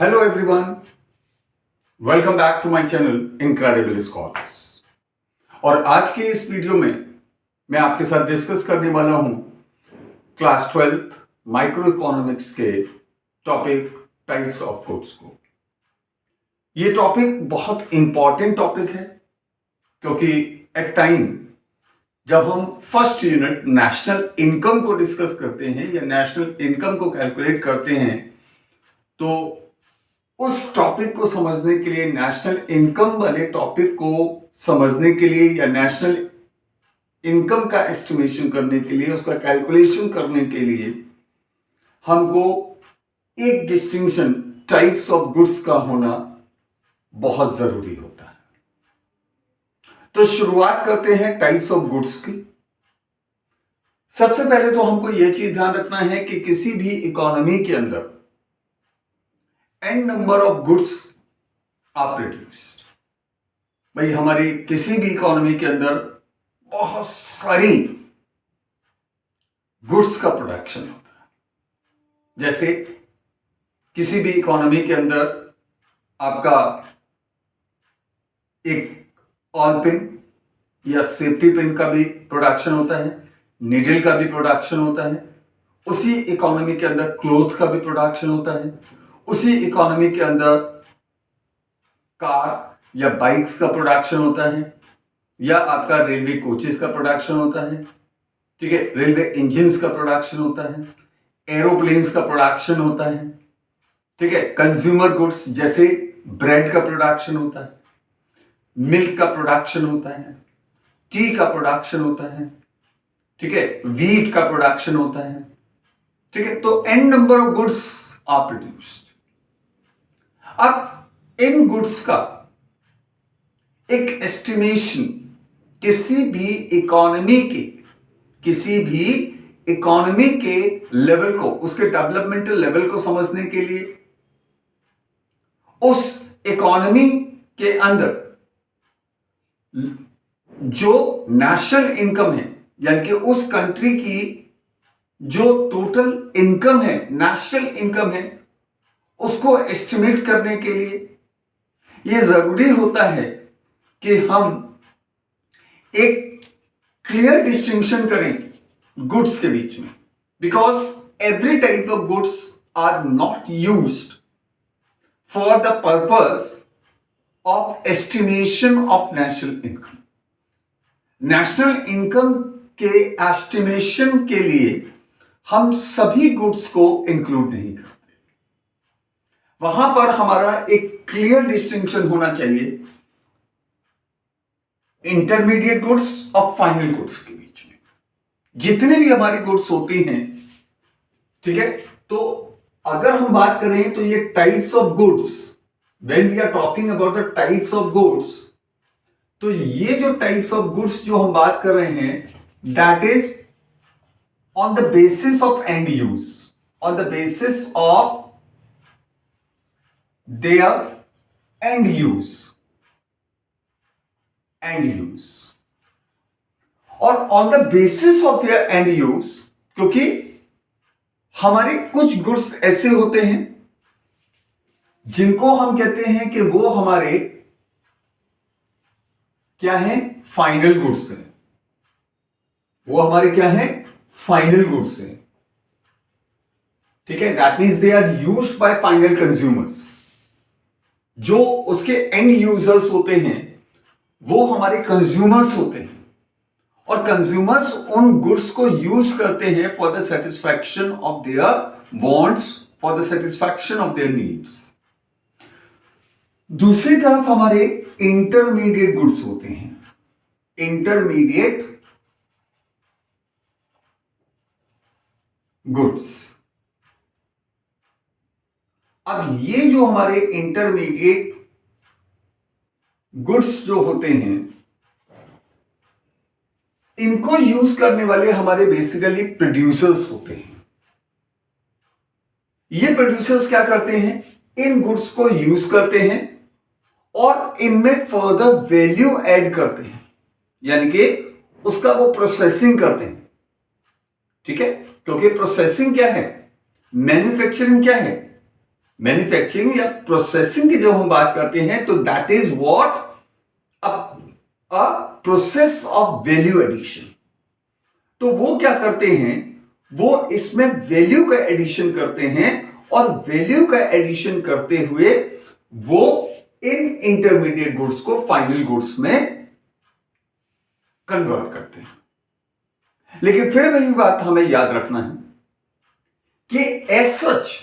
Hello everyone, welcome back to my channel incredible scholars. और आज के इस वीडियो में मैं आपके साथ डिस्कस करने वाला हूं क्लास 12th माइक्रो इकोनॉमिक्स के टॉपिक टाइप्स ऑफ गुड्स को। ये टॉपिक बहुत इंपॉर्टेंट टॉपिक है क्योंकि एट टाइम जब हम फर्स्ट यूनिट नेशनल इनकम को डिस्कस करते हैं या नेशनल इनकम को कैलकुलेट करते हैं तो उस टॉपिक को समझने के लिए, नेशनल इनकम वाले टॉपिक को समझने के लिए या नेशनल इनकम का एस्टिमेशन करने के लिए, उसका कैलकुलेशन करने के लिए हमको एक डिस्टिंक्शन टाइप्स ऑफ गुड्स का होना बहुत जरूरी होता है। तो शुरुआत करते हैं टाइप्स ऑफ गुड्स की। सबसे पहले तो हमको यह चीज ध्यान रखना है कि किसी भी इकोनॉमी के अंदर n number of goods are produced. भाई हमारी किसी भी इकोनॉमी के अंदर बहुत सारी गुड्स का प्रोडक्शन होता है। जैसे किसी भी इकोनॉमी के अंदर आपका एक ऑल पिन या सेफ्टी पिन का भी प्रोडक्शन होता है, नीडल का भी प्रोडक्शन होता है। उसी इकोनॉमी के अंदर क्लोथ का भी प्रोडक्शन होता है। उसी इकोनॉमी के अंदर कार या बाइक्स का प्रोडक्शन होता है, या आपका रेलवे कोचेस का प्रोडक्शन होता है। ठीक है, रेलवे इंजन्स का प्रोडक्शन होता है, एरोप्लेन्स का प्रोडक्शन होता है। ठीक है, कंज्यूमर गुड्स जैसे ब्रेड का प्रोडक्शन होता है, मिल्क का प्रोडक्शन होता है, टी का प्रोडक्शन होता है। ठीक है, व्हीट का प्रोडक्शन होता है। ठीक है, तो n number of goods are produced. अब इन गुड्स का एक एस्टिमेशन किसी भी इकोनॉमी के लेवल को, उसके डेवलपमेंटल लेवल को समझने के लिए, उस इकोनॉमी के अंदर जो नेशनल इनकम है, यानी कि उस कंट्री की जो टोटल इनकम है, नेशनल इनकम है, उसको एस्टिमेट करने के लिए यह जरूरी होता है कि हम एक क्लियर डिस्टिंक्शन करें गुड्स के बीच में। Because every type of goods are not used for the purpose of estimation of national income. National income के एस्टिमेशन के लिए हम सभी गुड्स को इंक्लूड नहीं करते। वहां पर हमारा एक क्लियर डिस्टिंक्शन होना चाहिए इंटरमीडिएट गुड्स और फाइनल गुड्स के बीच में। जितने भी हमारी गुड्स होती हैं, ठीक है, तो अगर हम बात करें तो ये types of goods, when we are talking about the types of goods, तो ये जो टाइप्स ऑफ गुड्स जो हम बात कर रहे हैं, that is on the basis of and use, on the basis of their end use और on the basis of their end use, क्योंकि हमारे कुछ गुड्स ऐसे होते हैं जिनको हम कहते हैं कि वो हमारे क्या है, फाइनल गुड्स हैं। वो हमारे क्या है, फाइनल गुड्स हैं। ठीक है, that means they are used by final consumers. जो उसके एंड यूजर्स होते हैं वो हमारे कंज्यूमर्स होते हैं, और कंज्यूमर्स उन गुड्स को यूज करते हैं for the satisfaction of their wants, for the satisfaction of their needs. दूसरी तरफ हमारे इंटरमीडिएट गुड्स होते हैं, इंटरमीडिएट गुड्स। अब ये जो हमारे इंटरमीडिएट गुड्स जो होते हैं, इनको यूज करने वाले हमारे बेसिकली प्रोड्यूसर्स होते हैं। ये प्रोड्यूसर्स क्या करते हैं, इन गुड्स को यूज करते हैं और इनमें फर्दर वैल्यू ऐड करते हैं, यानी कि उसका वो प्रोसेसिंग करते हैं। ठीक है, क्योंकि प्रोसेसिंग क्या है, मैन्युफैक्चरिंग क्या है, मैन्युफैक्चरिंग या प्रोसेसिंग की जब हम बात करते हैं तो that is what a process of value addition. तो वो क्या करते हैं, वो इसमें वैल्यू का एडिशन करते हैं और वैल्यू का एडिशन करते हुए वो इन इंटरमीडिएट गुड्स को फाइनल गुड्स में कन्वर्ट करते हैं। लेकिन फिर वही बात हमें याद रखना है कि एज सच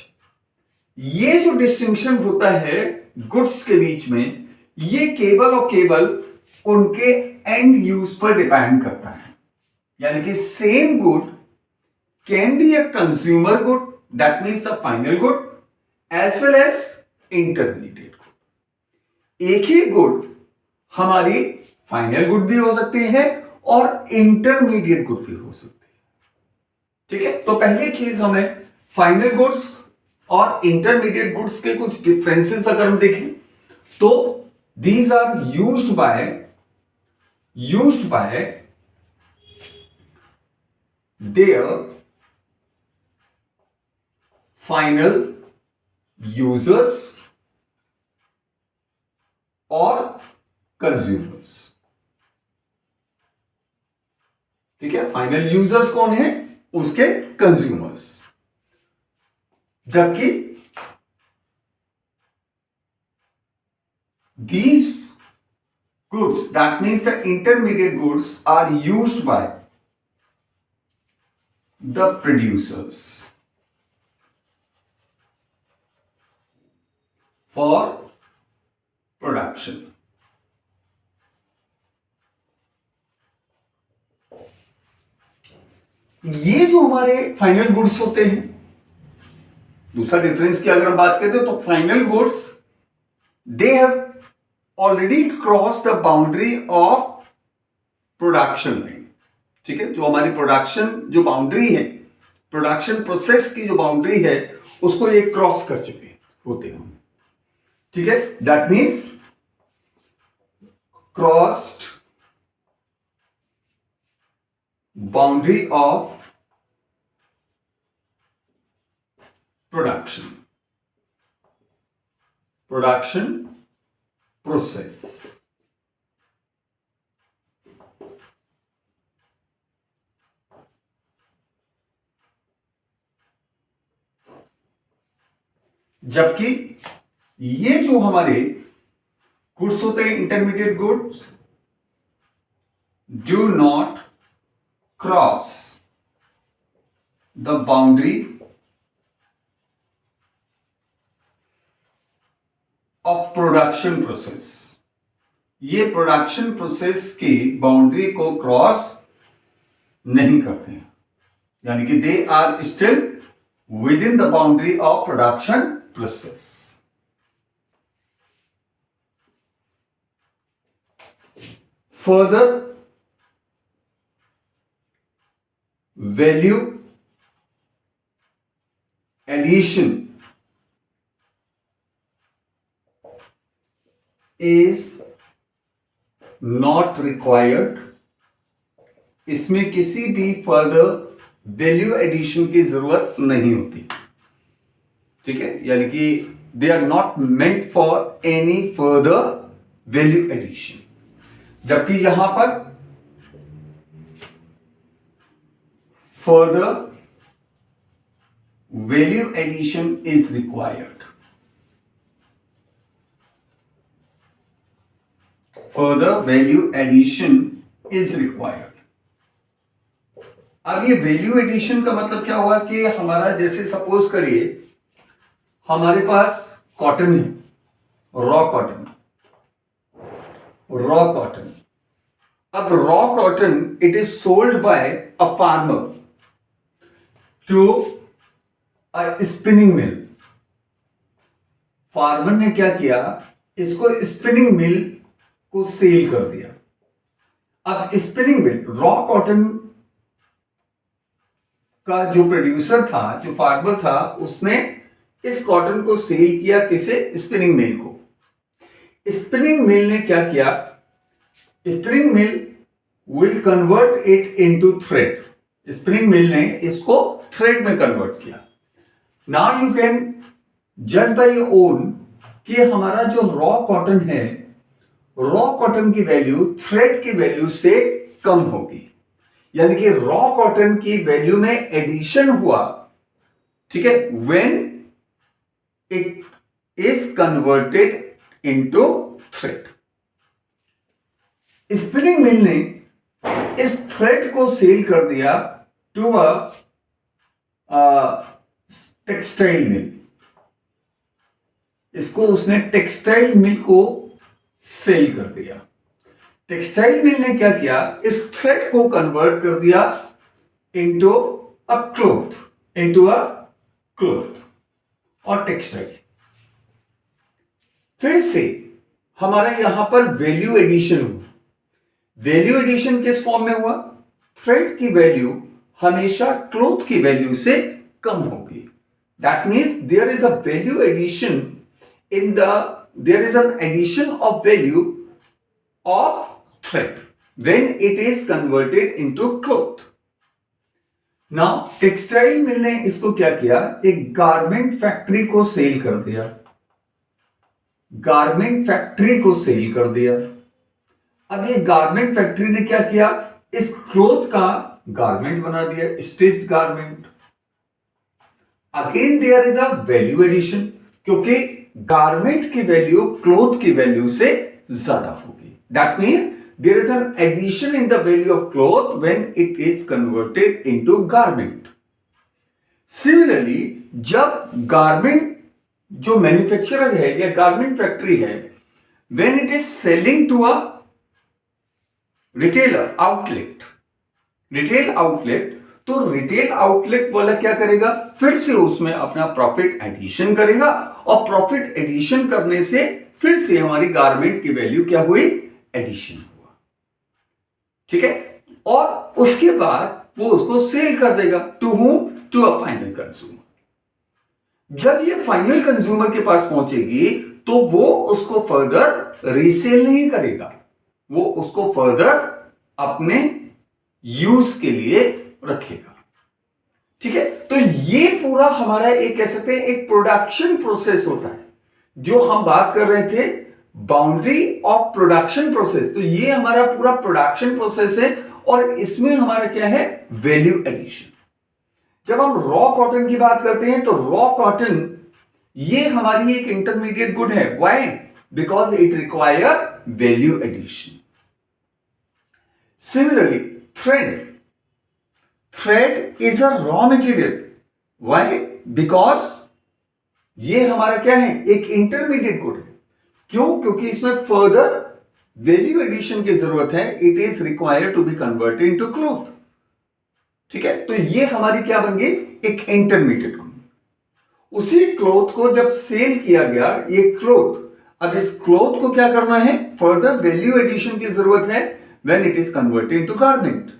ये जो डिस्टिंक्शन होता है गुड्स के बीच में, ये केवल और केवल उनके एंड यूज पर डिपेंड करता है। यानी कि same good can be a consumer good, that means the final good, as well as intermediate good. एक ही गुड हमारी फाइनल गुड भी हो सकती है और इंटरमीडिएट गुड भी हो सकती है। ठीक है, तो पहली चीज हमें फाइनल गुड्स और इंटरमीडिएट गुड्स के कुछ डिफरेंसेस अगर हम देखें तो these are used by their final users और कंज्यूमर्स। ठीक है, फाइनल यूजर्स कौन है, उसके कंज्यूमर्स। जबकि these goods, that means the intermediate goods, are used by the producers for production. ये जो हमारे फाइनल गुड्स होते हैं, दूसरा डिफरेंस की अगर हम बात करते हैं तो final goods they have already cross the boundary of production line. ठीक है, जो हमारी प्रोडक्शन जो बाउंड्री है, प्रोडक्शन प्रोसेस की जो बाउंड्री है, उसको ये क्रॉस कर चुके होते हैं। ठीक है, that means crossed boundary of production process. जबकि ये जो हमारे गुड्स होते हैं, intermediate goods, do not cross the boundary of production process. ये प्रोडक्शन प्रोसेस की बाउंड्री को क्रॉस नहीं करते हैं, यानी कि they are still within the boundary of production process. Further value addition is not required। इसमें किसी भी फर्दर वैल्यू एडिशन की जरूरत नहीं होती। ठीक है, यानी कि they are not meant for any further value addition. जबकि यहां पर further value addition is required. further value addition is required। अब ये वैल्यू एडिशन का मतलब क्या हुआ कि हमारा, जैसे सपोज करिए हमारे पास कॉटन है, रॉ कॉटन। अब raw cotton it is sold by a farmer to a spinning mill. Farmer ने क्या किया, इसको स्पिनिंग मिल को सेल कर दिया। अब स्पिनिंग मिल, रॉ कॉटन का जो प्रोड्यूसर था, जो फार्मर था, उसने इस कॉटन को सेल किया किसे, स्पिनिंग मिल को। स्पिनिंग मिल ने क्या किया, spinning mill will convert it into thread. Spinning mill ने इसको थ्रेड में कन्वर्ट किया। नाउ यू कैन जज बाय ओन कि हमारा जो रॉ कॉटन है, रॉ कॉटन की वैल्यू थ्रेड की वैल्यू से कम होगी, यानी कि रॉ कॉटन की वैल्यू में एडिशन हुआ, ठीक है, when it is converted into thread. Spinning mill ने इस थ्रेड को सेल कर दिया टू अ टेक्सटाइल मिल, इसको उसने टेक्सटाइल मिल को सेल कर दिया। टेक्सटाइल मिल ने क्या किया, इस थ्रेड को कन्वर्ट कर दिया इनटू अ क्लॉथ, और टेक्सटाइल। फिर से हमारा यहां पर वैल्यू एडिशन हुआ। वैल्यू एडिशन किस फॉर्म में हुआ, थ्रेड की वैल्यू हमेशा क्लॉथ की वैल्यू से कम होगी। That means there is a value addition in there is an addition of value of thread when it is converted into cloth. Now textile mill ने इसको क्या किया, एक गारमेंट फैक्ट्री को सेल कर दिया, गारमेंट फैक्ट्री को सेल कर दिया। अब ये गारमेंट फैक्ट्री ने क्या किया, इस क्लॉथ का गारमेंट बना दिया, stitched garment. Again there is a value addition, क्योंकि गारमेंट की वैल्यू क्लॉथ की वैल्यू से ज्यादा होगी। That means there is an addition in the value of cloth when it is converted into garment. Similarly जब garment जो manufacturer है या गारमेंट फैक्ट्री है, when it is selling to a retailer outlet, retail outlet, तो retail outlet वाला क्या करेगा, फिर से उसमें अपना प्रॉफिट एडिशन करेगा, और प्रॉफिट एडिशन करने से फिर से हमारी गारमेंट की वैल्यू क्या हुई, एडिशन हुआ, ठीक है। और उसके बाद वो उसको सेल कर देगा to whom, to a final consumer. जब ये फाइनल कंज्यूमर के पास पहुंचेगी तो वो उसको फर्दर रीसेल नहीं करेगा, वो उसको फर्दर अपने यूज के लिए रखेगा, ठीक है। तो ये पूरा हमारा एक कह सकते हैं एक प्रोडक्शन प्रोसेस होता है, जो हम बात कर रहे थे बाउंड्री ऑफ प्रोडक्शन प्रोसेस। तो ये हमारा पूरा प्रोडक्शन प्रोसेस है, और इसमें हमारा क्या है, वैल्यू एडिशन। जब हम रॉ कॉटन की बात करते हैं तो रॉ कॉटन ये हमारी एक इंटरमीडिएट गुड है। Why, because it require value addition. Similarly thread is a raw material. Why, because ये हमारा क्या है, एक इंटरमीडिएट गुड है। क्यों, क्योंकि इसमें फर्दर वैल्यू एडिशन की जरूरत है। It is required to be converted into cloth, ठीक है। तो ये हमारी क्या बन गई, एक इंटरमीडिएट गुड। उसी क्लॉथ को जब सेल किया गया, ये क्लॉथ, अब इस क्लॉथ को क्या करना है, फर्दर वैल्यू एडिशन की जरूरत है when it is converted into garment.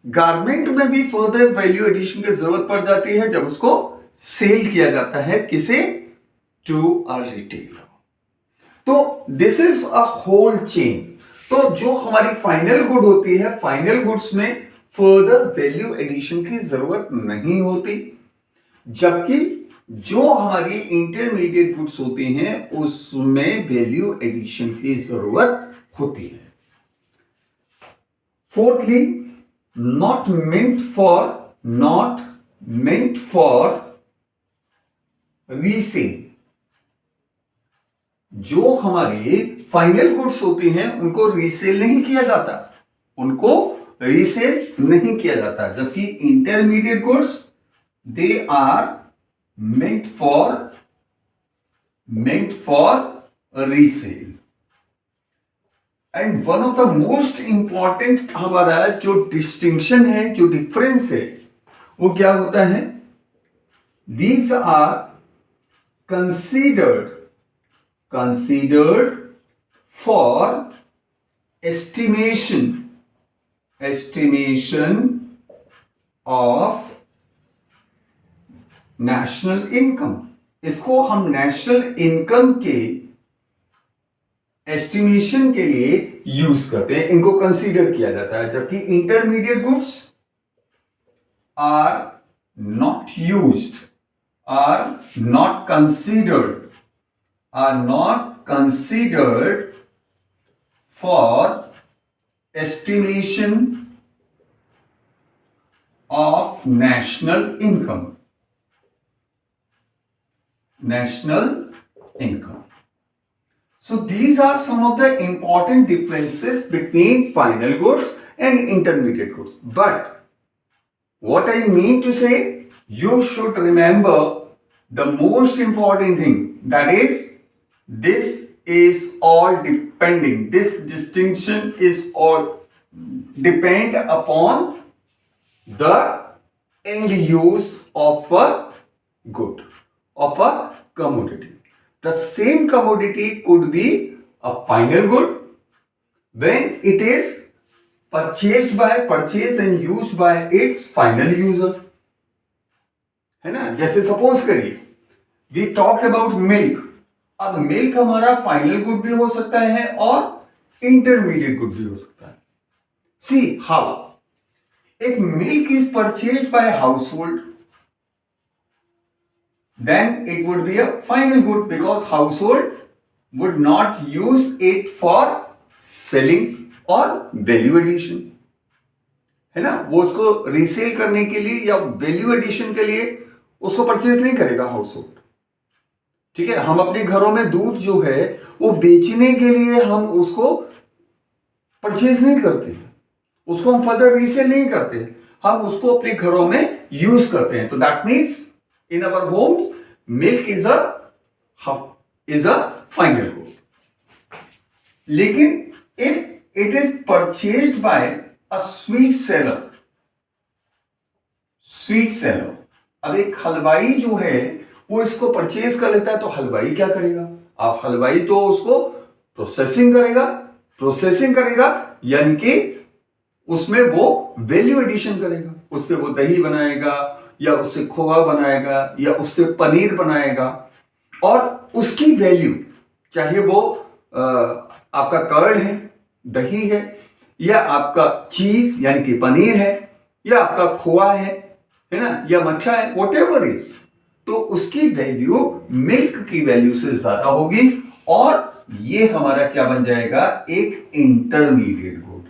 Garment में भी फर्दर वैल्यू एडिशन की जरूरत पड़ जाती है जब उसको सेल किया जाता है, किसे, टू अ रिटेलर। तो this is a whole chain. तो जो हमारी फाइनल गुड होती है, फाइनल गुड्स में फर्दर वैल्यू एडिशन की जरूरत नहीं होती, जबकि जो हमारी इंटरमीडिएट गुड्स होती हैं उसमें वैल्यू एडिशन की जरूरत होती है। Fourthly, not meant for resale। जो हमारी फाइनल गुड्स होती हैं उनको रीसेल नहीं किया जाता, उनको रीसेल नहीं किया जाता, जबकि intermediate goods they are meant for resale। And one of the most important हमारा जो डिस्टिंक्शन है, जो डिफरेंस है, वो क्या होता है, these are considered for estimation of national income. इसको हम नेशनल इनकम के एस्टिमेशन के लिए यूज करते हैं, इनको कंसीडर किया जाता है, जबकि intermediate goods are not used are not considered for estimation of national income. So these are some of the important differences between final goods and intermediate goods. But what I mean to say, you should remember the most important thing, that is, this is all depending. This distinction is all depend upon the end use of a good, of a commodity. The same commodity could be a final good when it is purchased and used by its final user, है ना. जैसे suppose करिए we talk about milk. अब milk हमारा final good भी हो सकता है और इंटरमीडिएट गुड भी हो सकता है. See how if milk is purchased by a household, then it would be a final good because household would not use it for selling or value addition, है ना. वो उसको रीसेल करने के लिए या वैल्यू एडिशन के लिए उसको परचेज नहीं करेगा हाउसहोल्ड. ठीक है. हम अपने घरों में दूध जो है वो बेचने के लिए हम उसको परचेज नहीं करते हैं, उसको हम फर्दर रीसेल नहीं करते, हम उसको अपने घरों में यूज करते हैं. तो that means in our homes milk is a final good. लेकिन if it is purchased by a sweet seller, अब एक हलवाई जो है वो इसको परचेज कर लेता है, तो हलवाई क्या करेगा? आप हलवाई तो उसको प्रोसेसिंग करेगा यानी कि उसमें वो वैल्यू एडिशन करेगा. उससे वो दही बनाएगा या उससे खोआ बनाएगा या उससे पनीर बनाएगा, और उसकी वैल्यू चाहे वो आपका कर्ड है, दही है, या आपका चीज यानी कि पनीर है, या आपका खोआ है ना, या मट्ठा है, व्हाटएवर इज, तो उसकी वैल्यू मिल्क की वैल्यू से ज्यादा होगी और ये हमारा क्या बन जाएगा? एक इंटरमीडिएट गुड.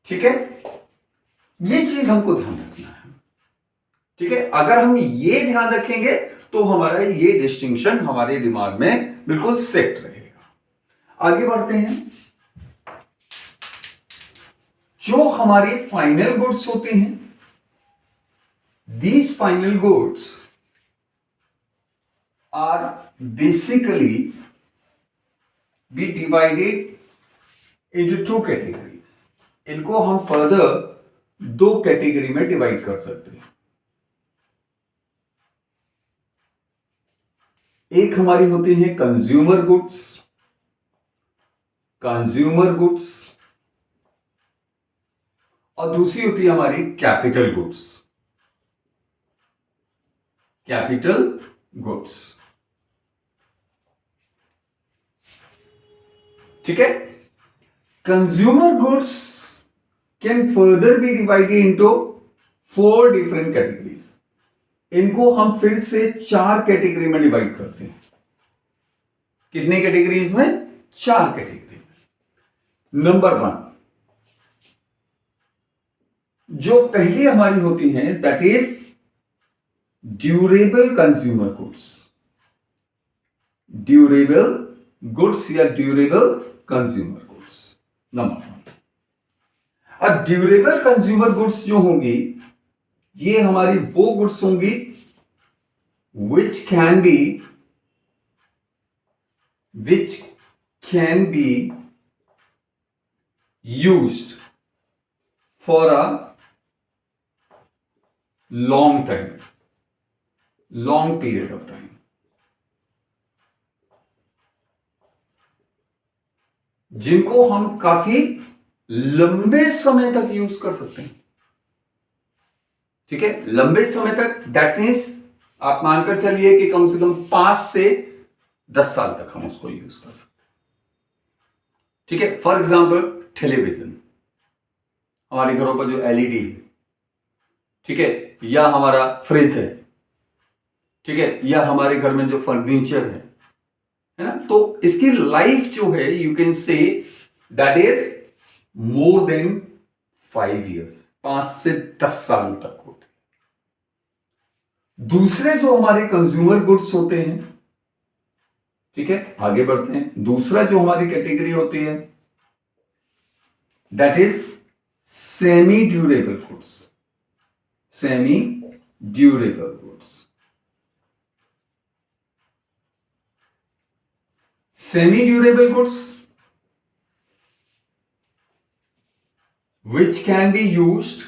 ठीक है. ये चीज हमको ध्यान रखना है. ठीक है. अगर हम ये ध्यान रखेंगे तो हमारा ये डिस्टिंक्शन हमारे दिमाग में बिल्कुल सेट रहेगा. आगे बढ़ते हैं. जो हमारी फाइनल गुड्स होती हैं, these final goods are basically be divided into two categories. इनको हम फर्दर दो कैटेगरी में डिवाइड कर सकते हैं. एक हमारी होती है कंज्यूमर गुड्स और दूसरी होती है हमारी कैपिटल गुड्स. ठीक है. Consumer goods can further be divided into 4 different categories. इनको हम फिर से 4 कैटेगरी में डिवाइड करते हैं. कितने कैटेगरीज में? 4 कैटेगरी में. नंबर 1, जो पहली हमारी होती है that is durable consumer goods या ड्यूरेबल कंज्यूमर गुड्स. नंबर 1. अब ड्यूरेबल कंज्यूमर गुड्स जो होंगी ये हमारी वो गुड्स होंगी which can be used for a long period of time. जिनको हम काफी लंबे समय तक यूज कर सकते हैं. ठीक है. लंबे समय तक दैट मीन्स आप मानकर चलिए कि कम से कम 5 से 10 साल तक हम उसको यूज कर सकते हैं. ठीक है. For example television. हमारे घरों पर जो एलईडी है, ठीक है, या हमारा फ्रिज है, ठीक है, या हमारे घर में जो फर्नीचर है ना, तो इसकी लाइफ जो है you can say that is more than 5 years, 5 से 10 साल तक होते हैं। दूसरे जो हमारे कंज्यूमर गुड्स होते हैं, ठीक है, आगे बढ़ते हैं। दूसरा जो हमारी कैटेगरी होती है that is semi durable goods. Semi durable goods, semi durable goods which can be used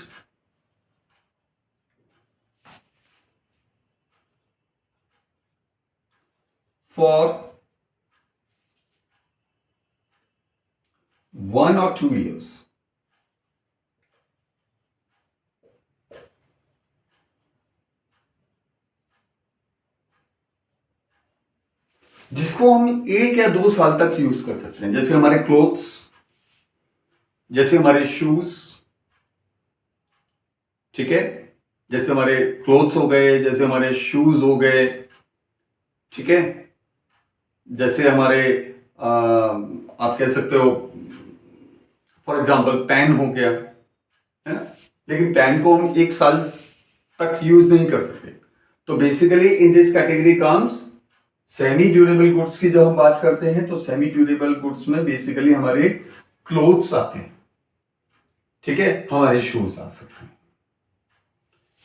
for 1 or 2 years। जिसको हम 1 या 2 साल तक यूज कर सकते हैं, जैसे हमारे क्लोथ्स, जैसे हमारे शूज, ठीक है, जैसे हमारे क्लोथ्स हो गए, जैसे हमारे शूज हो गए, ठीक है, जैसे हमारे आप कह सकते हो फॉर एग्जांपल पेन हो गया, है ना, लेकिन पेन को हम 1 साल तक यूज नहीं कर सकते। तो basically in this category comes semi durable goods की जब हम बात करते हैं तो सेमी ड्यूरेबल गुड्स में बेसिकली हमारे क्लोथ्स आते हैं, ठीक है, हमारे शूज आ सकते हैं,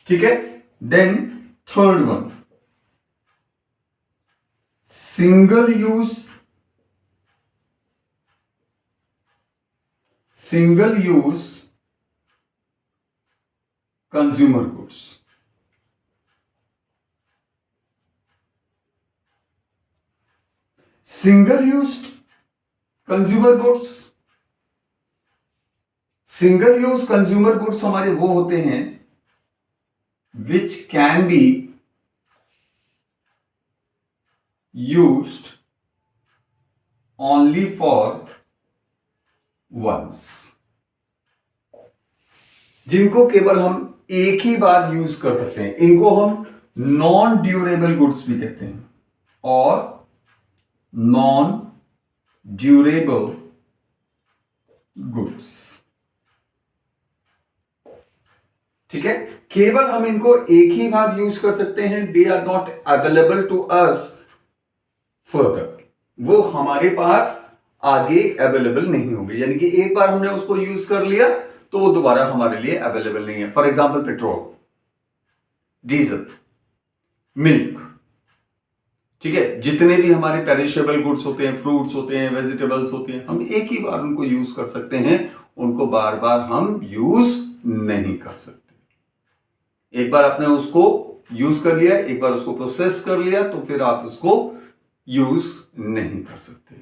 ठीक है। Then third one, single use consumer goods. Single use consumer goods, single use consumer goods हमारे वो होते हैं which can be used only for once, जिनको केवल हम एक ही बार यूज कर सकते हैं। इनको हम नॉन ड्यूरेबल गुड्स भी कहते हैं, और नॉन ड्यूरेबल गुड्स, ठीक है। केवल हम इनको एक ही बार यूज कर सकते हैं। They are not available to us further, वो हमारे पास आगे अवेलेबल नहीं होंगे, यानी कि एक बार हमने उसको यूज कर लिया तो वो दोबारा हमारे लिए अवेलेबल नहीं है। For example petrol, diesel, milk, ठीक है, जितने भी हमारे पेरिशेबल गुड्स होते हैं, फ्रूट्स होते हैं, वेजिटेबल्स होते हैं, हम एक ही बार उनको यूज कर सकते हैं, उनको बार बार हम यूज नहीं कर सकते। एक बार आपने उसको यूज कर लिया, एक बार उसको प्रोसेस कर लिया, तो फिर आप उसको यूज नहीं कर सकते।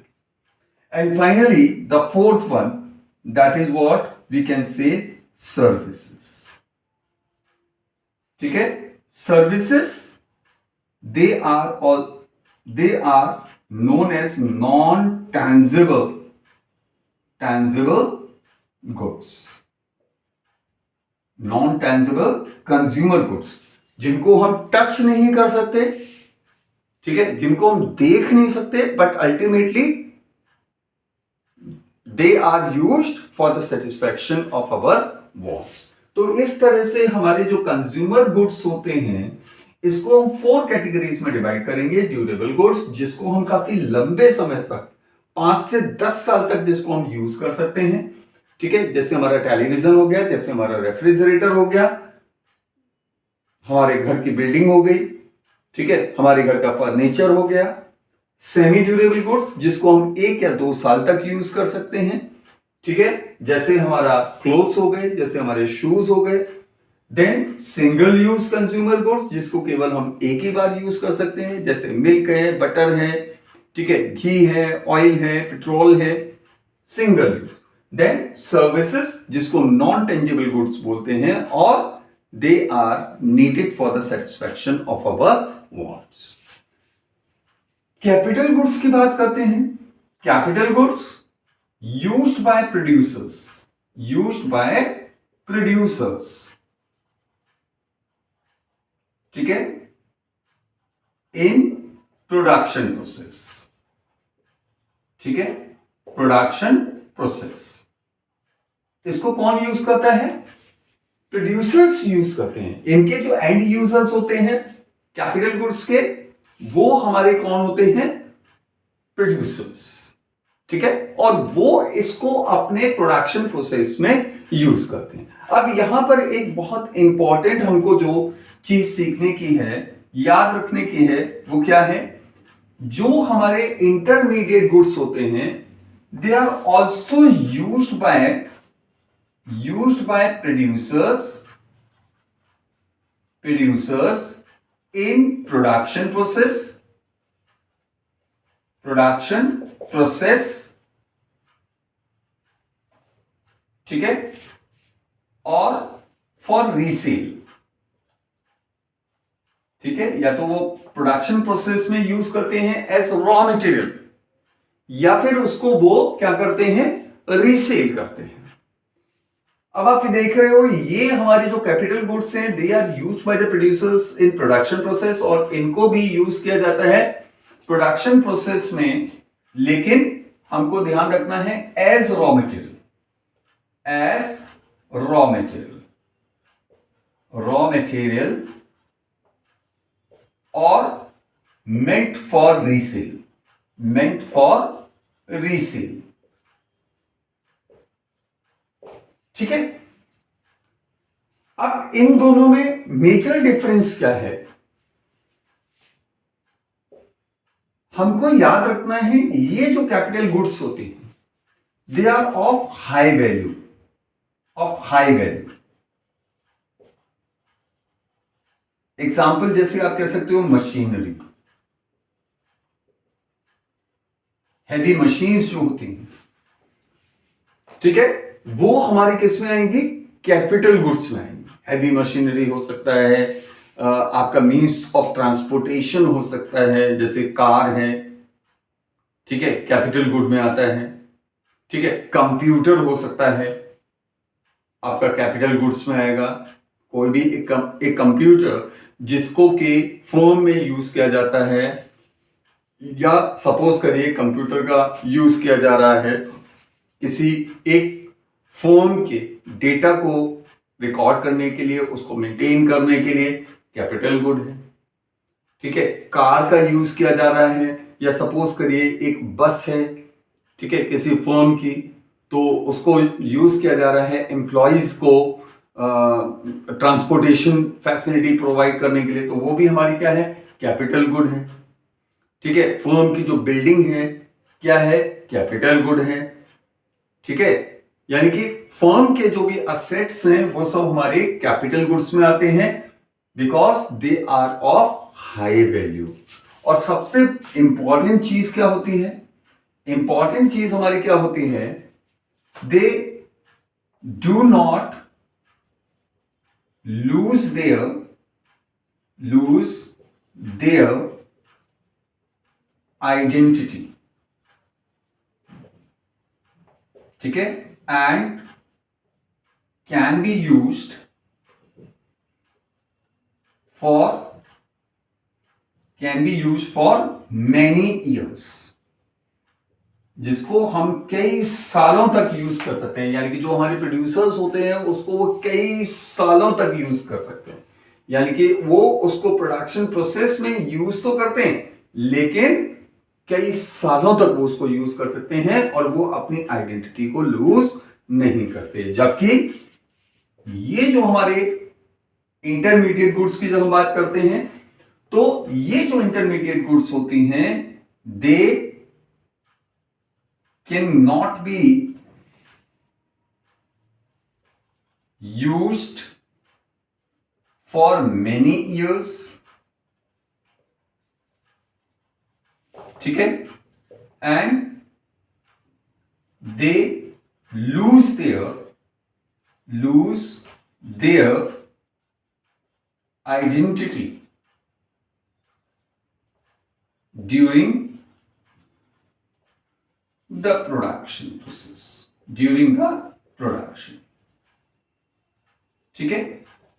And finally the fourth one, that is what we can say services, ठीक है। Services they are known as non tangible goods, non tangible consumer goods, जिनको हम टच नहीं कर सकते, ठीक है, जिनको हम देख नहीं सकते, but ultimately they are used for the satisfaction of our wants. तो इस तरह से हमारे जो कंज्यूमर गुड्स होते हैं, इसको हम 4 कैटेगरीज में डिवाइड करेंगे। ड्यूरेबल गुड्स, जिसको हम काफी लंबे समय तक 5 से 10 साल तक जिसको हम यूज कर सकते हैं, ठीक है, जैसे हमारा टेलीविजन हो गया, जैसे हमारा रेफ्रिजरेटर हो गया, हमारे घर की बिल्डिंग हो गई, ठीक है, हमारे घर का फर्नीचर हो गया। सेमी ड्यूरेबल गुड्स, जिसको हम 1 या 2 साल तक यूज कर सकते हैं, ठीक है, जैसे हमारा क्लोथ्स हो गए, जैसे हमारे शूज हो गए। Then single use consumer goods, जिसको केवल हम एक ही बार यूज कर सकते हैं, जैसे मिल्क है, बटर है, ठीक है, घी है, ऑयल है, पेट्रोल है, सिंगल यूज। देन सर्विसेज, जिसको नॉन टेंजिबल गुड्स बोलते हैं, और they are needed for the satisfaction of our wants. Capital goods की बात करते हैं। Capital goods used by producers, used by producers, ठीक है, इन प्रोडक्शन प्रोसेस, ठीक है, प्रोडक्शन प्रोसेस। इसको कौन यूज करता है? प्रोड्यूसर्स यूज करते हैं। इनके जो एंड यूजर्स होते हैं कैपिटल गुड्स के, वो हमारे कौन होते हैं? प्रोड्यूसर्स, ठीक है, और वो इसको अपने प्रोडक्शन प्रोसेस में यूज करते हैं। अब यहां पर एक बहुत इंपॉर्टेंट हमको जो चीज सीखने की है, याद रखने की है, वो क्या है? जो हमारे इंटरमीडिएट गुड्स होते हैं, they are also used by producers in production process, ठीक है, और फॉर रीसेल, ठीक है, या तो वो प्रोडक्शन प्रोसेस में यूज करते हैं एज रॉ मटेरियल, या फिर उसको वो क्या करते हैं? रीसेल करते हैं। अब आप देख रहे हो, ये हमारे जो कैपिटल गुड्स हैं, they are used by the producers in production process, और इनको भी यूज किया जाता है प्रोडक्शन प्रोसेस में, लेकिन हमको ध्यान रखना है एज रॉ मटेरियल, और meant for resale, ठीक है। अब इन दोनों में मेजर डिफरेंस क्या है? हमको याद रखना है, ये जो कैपिटल गुड्स होती हैं, they are of high value, example जैसे आप कह सकते हो मशीनरी, हैवी मशीन्स जो होती हैं, ठीक है, वो हमारी किस में आएंगी? कैपिटल गुड्स में आएंगी। हैवी मशीनरी हो सकता है, आपका मीन्स ऑफ ट्रांसपोर्टेशन हो सकता है, जैसे कार है, ठीक है, कैपिटल गुड में आता है, ठीक है, कंप्यूटर हो सकता है, आपका कैपिटल गुड्स में आएगा। कोई भी एक कंप्यूटर जिसको कि फोन में यूज किया जाता है, या सपोज करिए कंप्यूटर का यूज किया जा रहा है किसी एक फोन के डेटा को रिकॉर्ड करने के लिए, उसको मेंटेन करने के लिए, कैपिटल गुड है, ठीक है। कार का यूज किया जा रहा है, या सपोज करिए एक बस है, ठीक है, किसी फर्म की, तो उसको यूज किया जा रहा है एम्प्लॉयज को ट्रांसपोर्टेशन फैसिलिटी प्रोवाइड करने के लिए, तो वो भी हमारी क्या है? कैपिटल गुड है, ठीक है। फर्म की जो बिल्डिंग है क्या है? कैपिटल गुड है, ठीक है। यानी कि फर्म के जो भी असेट्स हैं वो सब हमारे कैपिटल गुड्स में आते हैं, because they are of high value. और सबसे इंपॉर्टेंट चीज क्या होती है? इंपॉर्टेंट चीज हमारी क्या होती है? They do not lose their identity, ठीक है, and can be used for many years, जिसको हम कई सालों तक यूज कर सकते हैं। यानी कि जो हमारे प्रोड्यूसर्स होते हैं उसको वो कई सालों तक यूज कर सकते हैं, यानी कि वो उसको प्रोडक्शन प्रोसेस में यूज तो करते हैं, लेकिन कई सालों तक वो उसको यूज कर सकते हैं, और वो अपनी आइडेंटिटी को लूज नहीं करते। जबकि ये जो हमारे इंटरमीडिएट गुड्स की जब हम बात करते हैं, तो ये जो इंटरमीडिएट गुड्स होती हैं, दे cannot be used for many years, ठीक है, and they lose their identity during the production process, ठीक है,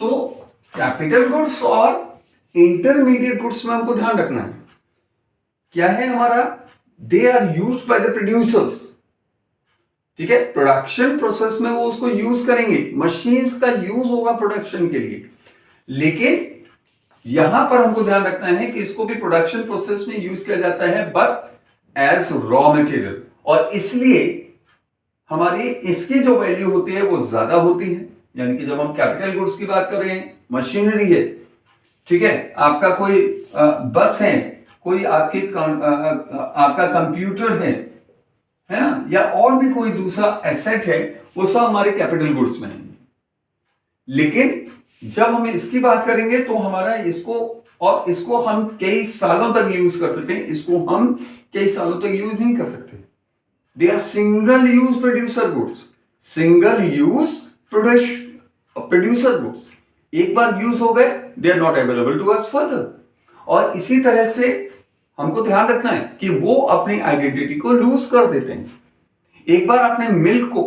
तो कैपिटल गुड्स और इंटरमीडिएट गुड्स में हमको ध्यान रखना है क्या है हमारा, they are used by the producers. ठीक है, प्रोडक्शन प्रोसेस में वो उसको यूज करेंगे, मशीन्स का यूज होगा प्रोडक्शन के लिए, लेकिन यहां पर हमको ध्यान रखना है कि इसको भी प्रोडक्शन प्रोसेस में यूज किया जाता है बट एज रॉ मटेरियल, और इसलिए हमारी इसकी जो वैल्यू होती है वो ज्यादा होती है। यानी कि जब हम कैपिटल गुड्स की बात कर रहे हैं, मशीनरी है, ठीक है, आपका कोई बस है, कोई आपका कंप्यूटर है ना, या और भी कोई दूसरा एसेट है, वो सब हमारे कैपिटल गुड्स में है। लेकिन जब हम इसकी बात करेंगे तो हमारा इसको हम कई सालों तक यूज कर सकते हैं, इसको हम कई सालों तक यूज नहीं कर सकते। They are single use producer goods, single use producer goods, एक बार यूज हो गए, they are not available to us further. और इसी तरह से हमको ध्यान रखना है कि वो अपनी आइडेंटिटी को लूज कर देते हैं। एक बार आपने मिल्क को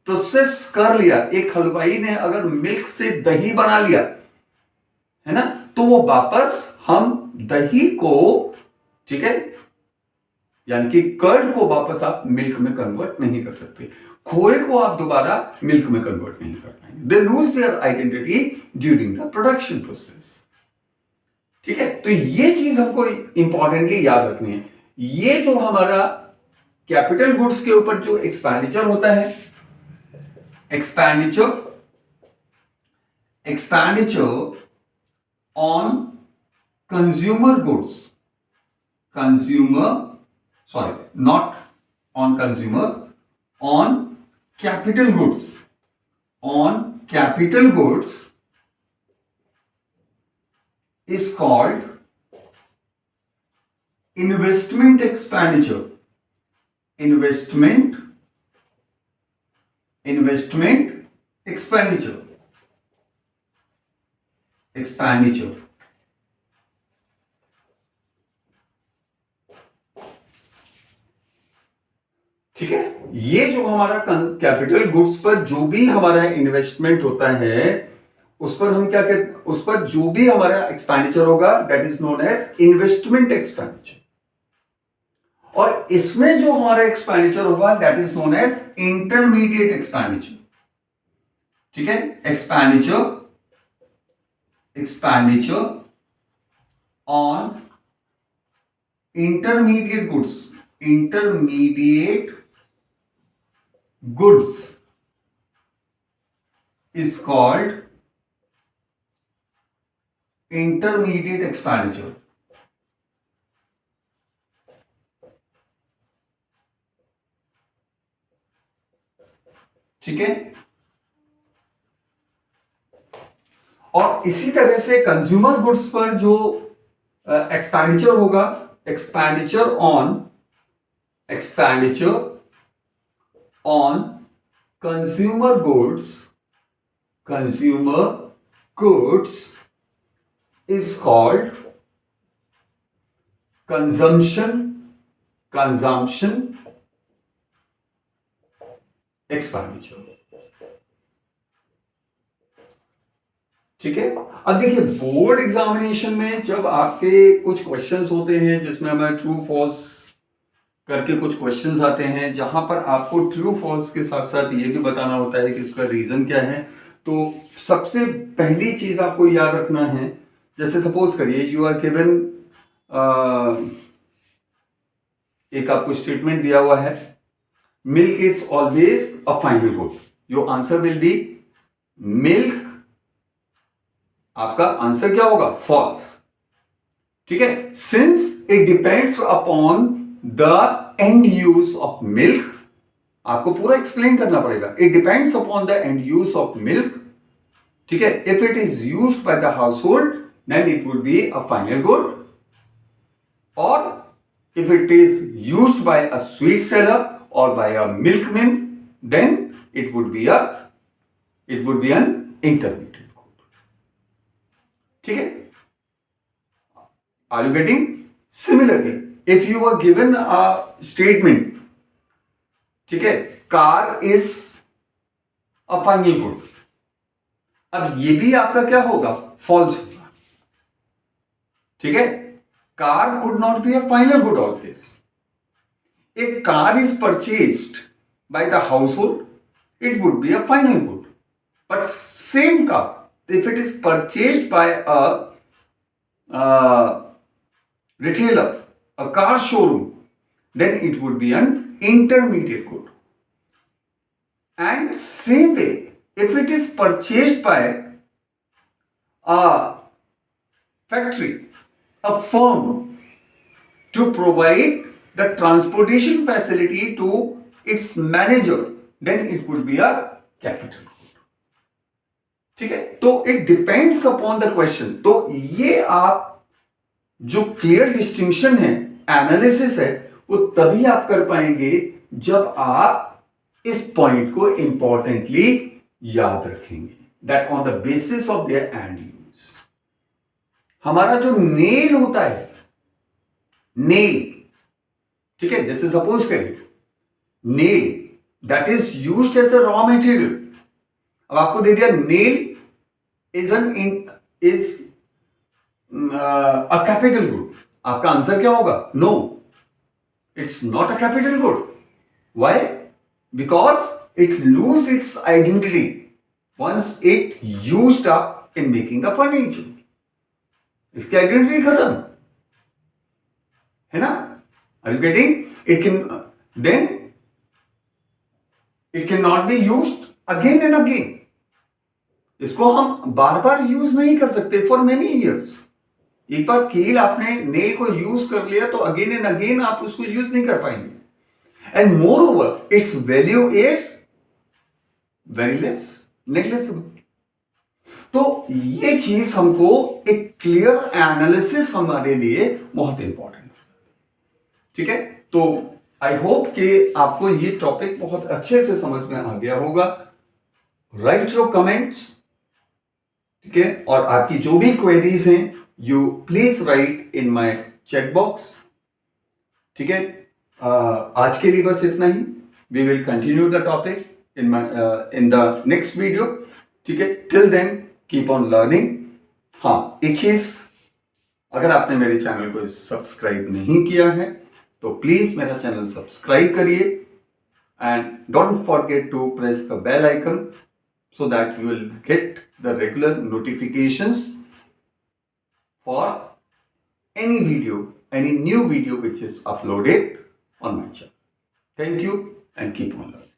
प्रोसेस कर लिया, एक हलवाई ने अगर मिल्क से दही बना लिया है ना, तो वो वापस हम दही को, ठीक है, यानी कि कर्ड को वापस आप मिल्क में कन्वर्ट नहीं कर सकते, खोए को आप दोबारा मिल्क में कन्वर्ट नहीं कर पाएंगे। They lose their identity during the production process. ठीक है, तो ये चीज हमको इंपॉर्टेंटली याद रखनी है। ये जो हमारा कैपिटल गुड्स के ऊपर जो एक्सपेंडिचर होता है, expenditure on consumer goods, not on consumer, on capital goods is called investment expenditure. Investment expenditure. ठीक है, ये जो हमारा कैपिटल गुड्स पर जो भी हमारा इन्वेस्टमेंट होता है, उस पर हम क्या कहते, उस पर जो भी हमारा एक्सपेंडिचर होगा that is known as investment expenditure. और इसमें जो हमारा एक्सपेंडिचर होगा that is known as intermediate expenditure. ठीक है, expenditure on intermediate goods is called intermediate expenditure. ठीक है, और इसी तरह से कंज्यूमर गुड्स पर जो एक्सपेंडिचर होगा, expenditure on consumer goods is called consumption expenditure. ठीक है, अब देखिए बोर्ड एग्जामिनेशन में जब आपके कुछ क्वेश्चंस होते हैं जिसमें हमें ट्रू फॉल्स करके कुछ क्वेश्चंस आते हैं, जहां पर आपको ट्रू फॉल्स के साथ साथ ये भी बताना होता है कि उसका रीजन क्या है। तो सबसे पहली चीज आपको याद रखना है, जैसे सपोज करिए यू आर गिवन, एक आपको स्टेटमेंट दिया हुआ है, milk is always a final good, your answer will be milk, आपका आंसर क्या होगा, फॉल्स। ठीक है, since it depends upon the end use of milk, आपको पूरा एक्सप्लेन करना पड़ेगा, it depends upon the end use of milk. ठीक है, if it is used by the household then it would be a final good, और if it is used by a sweet seller or by a milkman, then it would be an intermediate good. ठीक है, are you getting? Similarly, if you were given a statement, ठीक है, car is a final good, अब ये भी आपका क्या होगा, फॉल्स होगा। ठीक है, car could not be a final good always. If car is purchased by the household, it would be a final good. But same car, if it is purchased by a retailer, a car showroom, then it would be an intermediate good. And same way, if it is purchased by a factory, a firm, to provide the transportation facility to its manager, then it would be a capital good. ठीक है, तो it depends upon the question. तो ये आप जो clear distinction है, analysis है, वो तभी आप कर पाएंगे जब आप इस पॉइंट को इंपॉर्टेंटली याद रखेंगे, that on the basis of their and use. हमारा जो नेल होता है, नेल, ठीक है, जैसे सपोज करिए nail that is used as a raw material. अब आपको दे दिया nail is a capital good, आपका आंसर क्या होगा? No, it's not a capital good. Why? Because it lose its identity once it used up in making the furniture. इसकी identity खत्म है ना। Are you getting? It can then it can not be used again and again. इसको हम बार बार use नहीं कर सकते for many years. एक बार कील आपने नेल को यूज कर लिया तो अगेन एंड अगेन आप उसको यूज नहीं कर पाएंगे। And more over it's value is very less, negligible. तो ये चीज हमको एक क्लियर एनालिसिस हमारे लिए बहुत इंपॉर्टेंट है। ठीक है, तो आई होप कि आपको ये टॉपिक बहुत अच्छे से समझ में आ गया होगा। राइट योर कमेंट्स, ठीक है, और आपकी जो भी क्वेरीज हैं you please write in my chat box. ठीक है, आज के लिए बस इतना ही। We will continue the topic in the next video. ठीक है, till then keep on learning. हाँ, एक चीज, अगर आपने मेरे चैनल को सब्सक्राइब नहीं किया है तो प्लीज मेरा चैनल सब्सक्राइब करिए and don't forget to press the bell icon so that you will get the regular notifications for any video, any new video which is uploaded on my channel. Thank you and keep on learning.